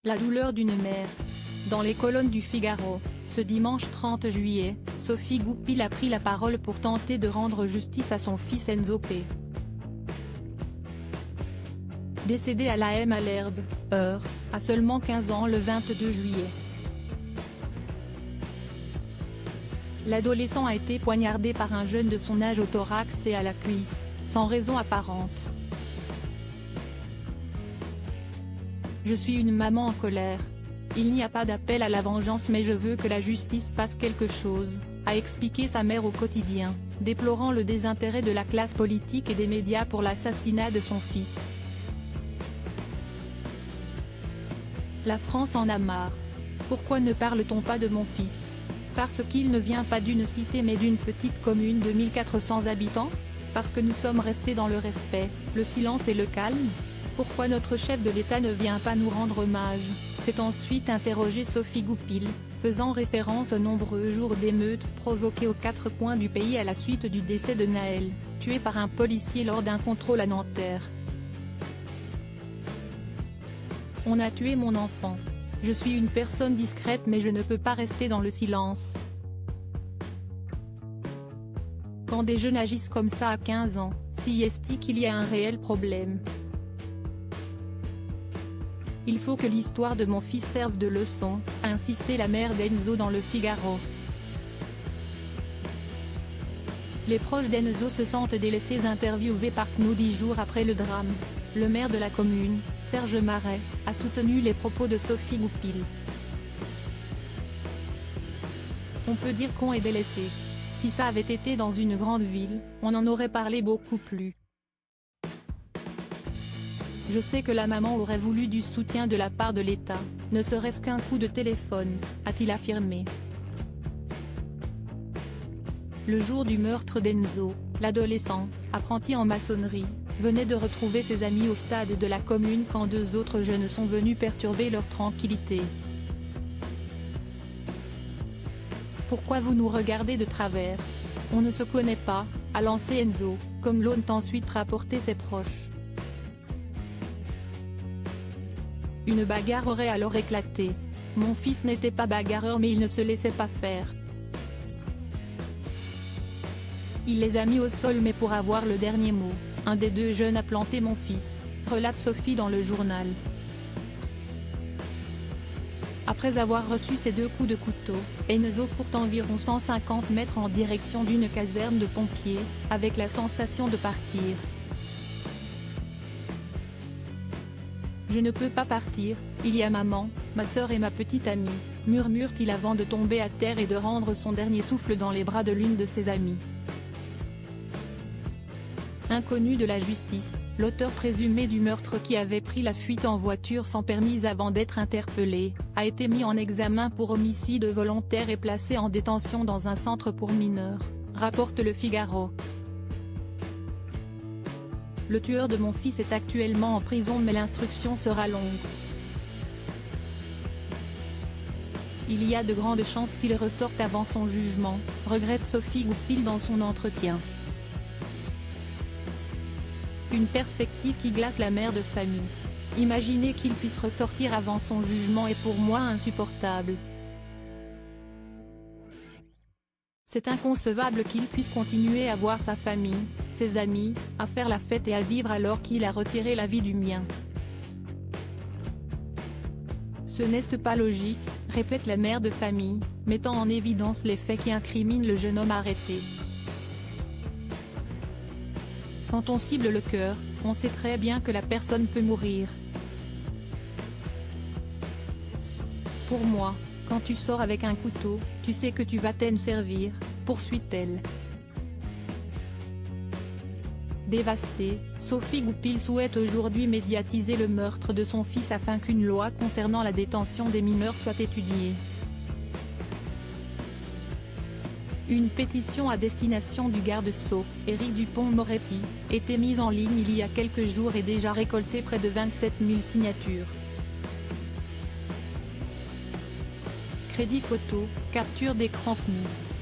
La douleur d'une mère. Dans les colonnes du Figaro, ce dimanche 30 juillet, Sophie Goupil a pris la parole pour tenter de rendre justice à son fils Enzo P. Décédé à la Malherbe, Eure, à seulement 15 ans le 22 juillet. L'adolescent a été poignardé par un jeune de son âge au thorax et à la cuisse, sans raison apparente. Je suis une maman en colère. Il n'y a pas d'appel à la vengeance mais je veux que la justice fasse quelque chose, a expliqué sa mère au quotidien, déplorant le désintérêt de la classe politique et des médias pour l'assassinat de son fils. La France en a marre. Pourquoi ne parle-t-on pas de mon fils? Parce qu'il ne vient pas d'une cité mais d'une petite commune de 1400 habitants? Parce que nous sommes restés dans le respect, le silence et le calme? Pourquoi notre chef de l'État ne vient pas nous rendre hommage? S'est ensuite interrogée Sophie Goupil, faisant référence aux nombreux jours d'émeutes provoqués aux quatre coins du pays à la suite du décès de Naël, tué par un policier lors d'un contrôle à Nanterre. On a tué mon enfant. Je suis une personne discrète mais je ne peux pas rester dans le silence. Quand des jeunes agissent comme ça à 15 ans, si est-il qu'il y a un réel problème. Il faut que l'histoire de mon fils serve de leçon, a insisté la mère d'Enzo dans le Figaro. Les proches d'Enzo se sentent délaissés. Interviewé par CNews 10 jours après le drame, le maire de la commune, Serge Marais, a soutenu les propos de Sophie Goupil. On peut dire qu'on est délaissé. Si ça avait été dans une grande ville, on en aurait parlé beaucoup plus. Je sais que la maman aurait voulu du soutien de la part de l'État, ne serait-ce qu'un coup de téléphone, a-t-il affirmé. Le jour du meurtre d'Enzo, l'adolescent, apprenti en maçonnerie, venait de retrouver ses amis au stade de la commune quand deux autres jeunes sont venus perturber leur tranquillité. Pourquoi vous nous regardez de travers? On ne se connaît pas, a lancé Enzo, comme l'ont ensuite rapporté ses proches. Une bagarre aurait alors éclaté. Mon fils n'était pas bagarreur mais il ne se laissait pas faire. Il les a mis au sol mais pour avoir le dernier mot, un des deux jeunes a planté mon fils, relate Sophie dans le journal. Après avoir reçu ces deux coups de couteau, Enzo court environ 150 mètres en direction d'une caserne de pompiers, avec la sensation de partir. Je ne peux pas partir, il y a maman, ma sœur et ma petite amie, murmure-t-il avant de tomber à terre et de rendre son dernier souffle dans les bras de l'une de ses amies. Inconnu de la justice, l'auteur présumé du meurtre qui avait pris la fuite en voiture sans permis avant d'être interpellé, a été mis en examen pour homicide volontaire et placé en détention dans un centre pour mineurs, rapporte le Figaro. Le tueur de mon fils est actuellement en prison mais l'instruction sera longue. Il y a de grandes chances qu'il ressorte avant son jugement, regrette Sophie Goupil dans son entretien. Une perspective qui glace la mère de famille. Imaginer qu'il puisse ressortir avant son jugement est pour moi insupportable. C'est inconcevable qu'il puisse continuer à voir sa famille, ses amis, à faire la fête et à vivre alors qu'il a retiré la vie du mien. Ce n'est pas logique, répète la mère de famille, mettant en évidence les faits qui incriminent le jeune homme arrêté. Quand on cible le cœur, on sait très bien que la personne peut mourir. Pour moi, quand tu sors avec un couteau, tu sais que tu vas t'en servir, poursuit-elle. Dévastée, Sophie Goupil souhaite aujourd'hui médiatiser le meurtre de son fils afin qu'une loi concernant la détention des mineurs soit étudiée. Une pétition à destination du garde-sceau, Éric Dupond-Moretti, était mise en ligne il y a quelques jours et déjà récolté près de 27 000 signatures. Crédit photo, capture d'écran CNews.